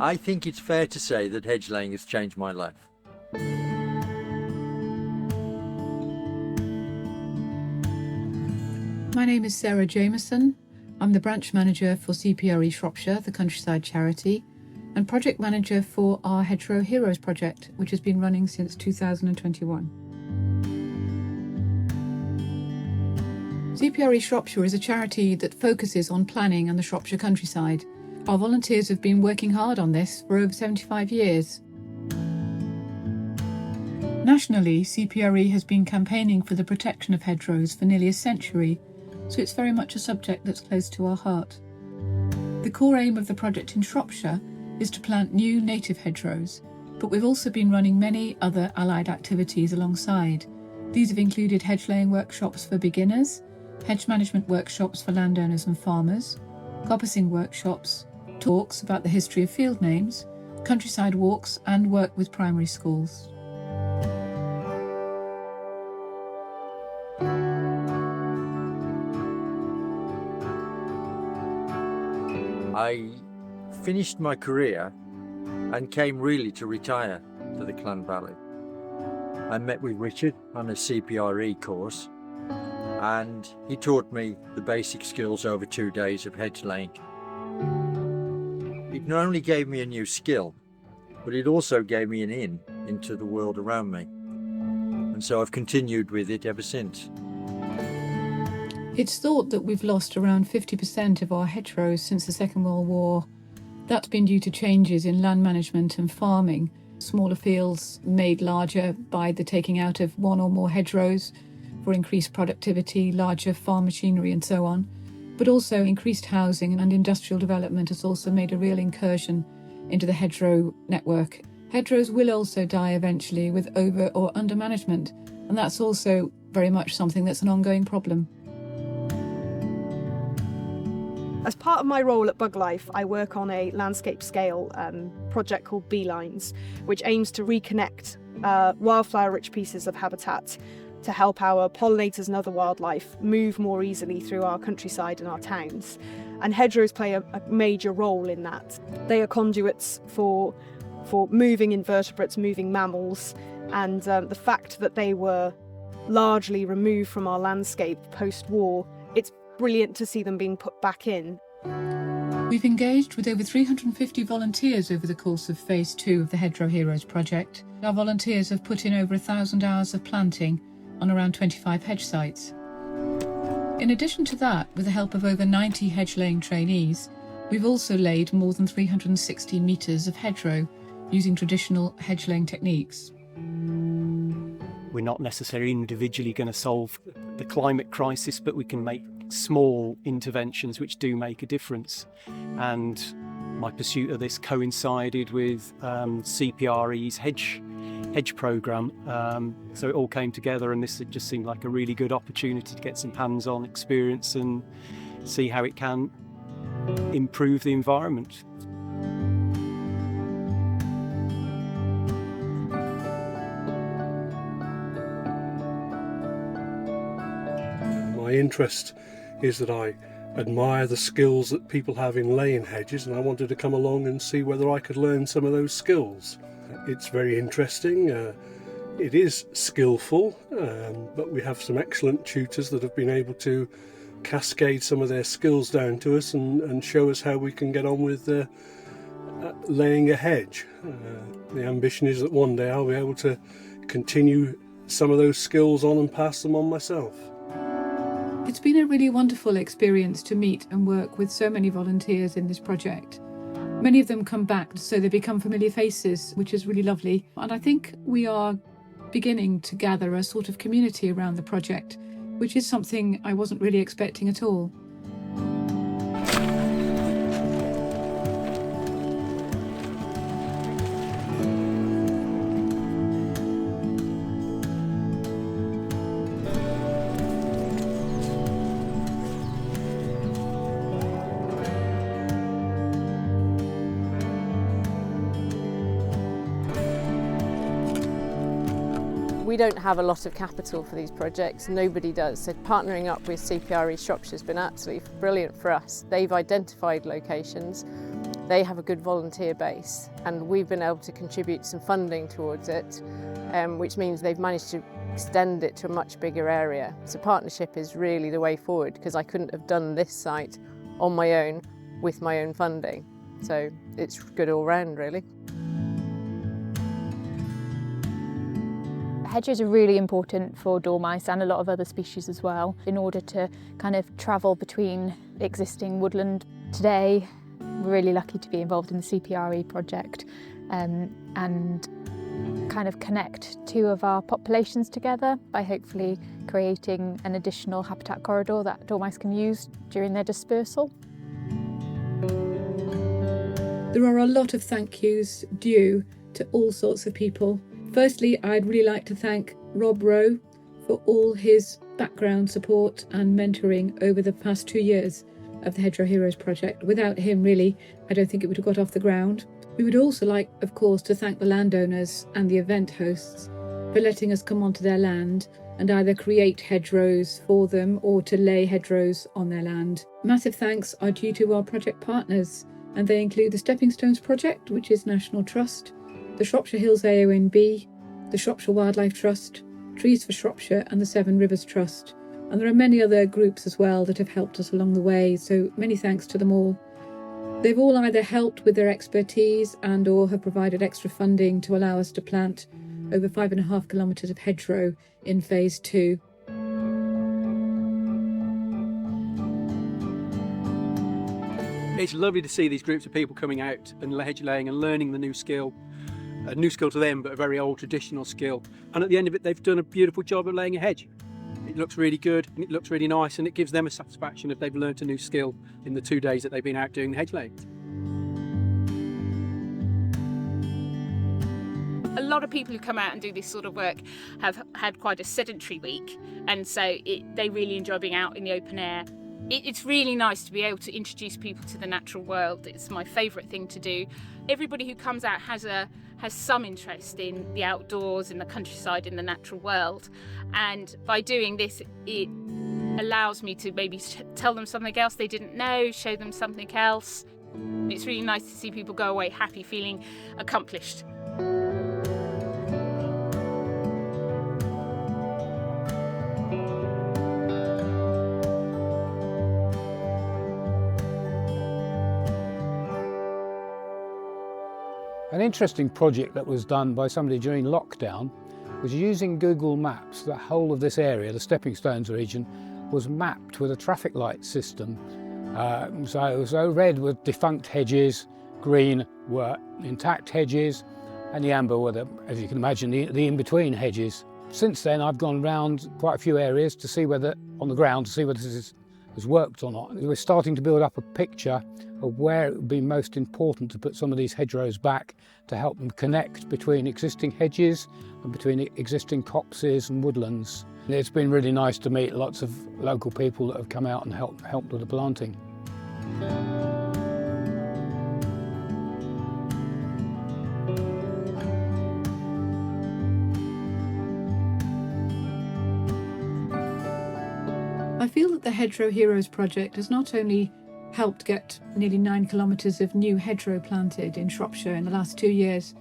I think it's fair to say that hedge laying has changed my life. My name is Sarah Jameson. I'm the branch manager for CPRE Shropshire, the countryside charity, and project manager for our Hedgerow Heroes project, which has been running since 2021. CPRE Shropshire is a charity that focuses on planning and the Shropshire countryside. Our volunteers have been working hard on this for over 75 years. Nationally, CPRE has been campaigning for the protection of hedgerows for nearly a century, so it's very much a subject that's close to our heart. The core aim of the project in Shropshire is to plant new native hedgerows, but we've also been running many other allied activities alongside. These have included hedge laying workshops for beginners, hedge management workshops for landowners and farmers, coppicing workshops, talks about the history of field names, countryside walks, and work with primary schools. I finished my career and came really to retire to the Clan Valley. I met with Richard on a CPRE course, and he taught me the basic skills over 2 days of hedge laying. It not only gave me a new skill, but it also gave me an in into the world around me. And so I've continued with it ever since. It's thought that we've lost around 50% of our hedgerows since the Second World War. That's been due to changes in land management and farming, smaller fields made larger by the taking out of one or more hedgerows for increased productivity, larger farm machinery and so on. But also increased housing and industrial development has also made a real incursion into the hedgerow network. Hedgerows will also die eventually with over or under management, and that's also very much something that's an ongoing problem. As part of my role at Bug Life, I work on a landscape scale project called Beelines, which aims to reconnect wildflower-rich pieces of habitat to help our pollinators and other wildlife move more easily through our countryside and our towns. And hedgerows play a major role in that. They are conduits for moving invertebrates, moving mammals, and the fact that they were largely removed from our landscape post-war, it's brilliant to see them being put back in. We've engaged with over 350 volunteers over the course of Phase 2 of the Hedgerow Heroes project. Our volunteers have put in over 1,000 hours of planting on around 25 hedge sites. In addition to that, with the help of over 90 hedge laying trainees, we've also laid more than 360 metres of hedgerow using traditional hedge laying techniques. We're not necessarily individually going to solve the climate crisis, but we can make small interventions which do make a difference. And my pursuit of this coincided with CPRE's hedge programme, so it all came together, and this just seemed like a really good opportunity to get some hands-on experience and see how it can improve the environment. My interest is that I admire the skills that people have in laying hedges, and I wanted to come along and see whether I could learn some of those skills. It's very interesting, it is skillful, but we have some excellent tutors that have been able to cascade some of their skills down to us and show us how we can get on with laying a hedge. The ambition is that one day I'll be able to continue some of those skills on and pass them on myself. It's been a really wonderful experience to meet and work with so many volunteers in this project. Many of them come back, so they become familiar faces, which is really lovely. And I think we are beginning to gather a sort of community around the project, which is something I wasn't really expecting at all. We don't have a lot of capital for these projects, nobody does, so partnering up with CPRE Shropshire has been absolutely brilliant for us. They've identified locations They have a good volunteer base, and we've been able to contribute some funding towards it, which means they've managed to extend it to a much bigger area. So partnership is really the way forward, because I couldn't have done this site on my own with my own funding. So it's good all round, really. Hedgerows are really important for dormice and a lot of other species as well, in order to kind of travel between existing woodland. Today, we're really lucky to be involved in the CPRE project and kind of connect two of our populations together by hopefully creating an additional habitat corridor that dormice can use during their dispersal. There are a lot of thank yous due to all sorts of people. Firstly, I'd really like to thank Rob Rowe for all his background support and mentoring over the past 2 years of the Hedgerow Heroes project. Without him, really, I don't think it would have got off the ground. We would also like, of course, to thank the landowners and the event hosts for letting us come onto their land and either create hedgerows for them or to lay hedgerows on their land. Massive thanks are due to our project partners, and they include the Stepping Stones Project, which is National Trust, the Shropshire Hills AONB, the Shropshire Wildlife Trust, Trees for Shropshire and the Seven Rivers Trust. And there are many other groups as well that have helped us along the way, so many thanks to them all. They've all either helped with their expertise and or have provided extra funding to allow us to plant over 5.5 kilometres of hedgerow in phase 2. It's lovely to see these groups of people coming out and hedge laying and learning the new skill. A new skill to them, but a very old traditional skill. And at the end of it, they've done a beautiful job of laying a hedge. It looks really good, and it looks really nice, and it gives them a satisfaction if they've learnt a new skill in the 2 days that they've been out doing the hedge laying. A lot of people who come out and do this sort of work have had quite a sedentary week, and so they really enjoy being out in the open air. It's really nice to be able to introduce people to the natural world. It's my favourite thing to do. Everybody who comes out has some interest in the outdoors, in the countryside, in the natural world, and by doing this it allows me to maybe tell them something else they didn't know, show them something else. It's really nice to see people go away happy, feeling accomplished. An interesting project that was done by somebody during lockdown was using Google Maps. The whole of this area, the Stepping Stones region, was mapped with a traffic light system. So red were defunct hedges, green were intact hedges, and the amber were, as you can imagine, the in-between hedges. Since then, I've gone round quite a few areas to see whether, on the ground, to see whether this has worked or not. We're starting to build up a picture of where it would be most important to put some of these hedgerows back to help them connect between existing hedges and between existing copses and woodlands. It's been really nice to meet lots of local people that have come out and helped with the planting. I feel that the Hedgerow Heroes project has not only helped get nearly 9 kilometres of new hedgerow planted in Shropshire in the last 2 years,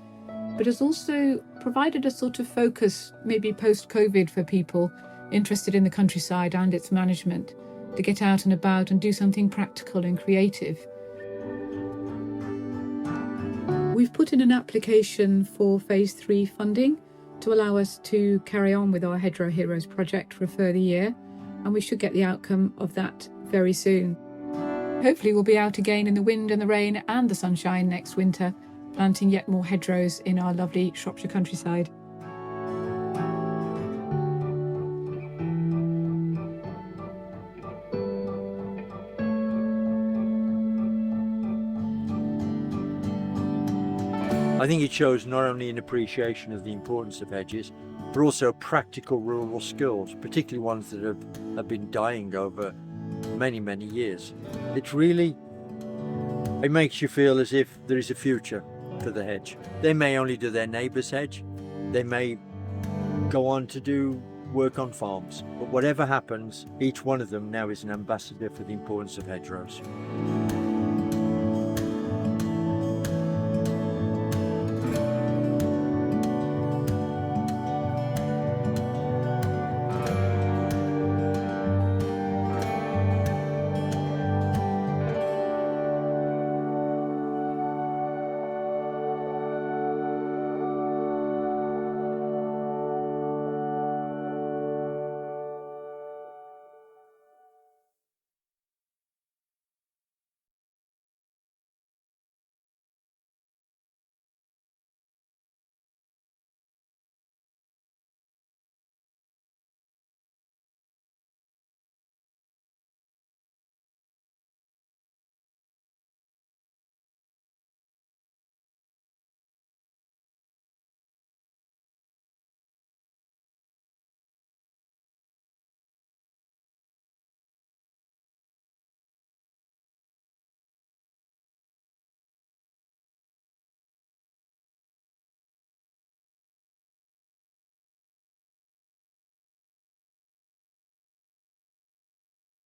but has also provided a sort of focus, maybe post-COVID, for people interested in the countryside and its management, to get out and about and do something practical and creative. We've put in an application for Phase 3 funding to allow us to carry on with our Hedgerow Heroes project for a further year, and we should get the outcome of that very soon. Hopefully we'll be out again in the wind and the rain and the sunshine next winter, planting yet more hedgerows in our lovely Shropshire countryside. I think it shows not only an appreciation of the importance of hedges, but also practical rural skills, particularly ones that have been dying over many, many years. It makes you feel as if there is a future for the hedge. They may only do their neighbour's hedge, they may go on to do work on farms, but whatever happens, each one of them now is an ambassador for the importance of hedgerows.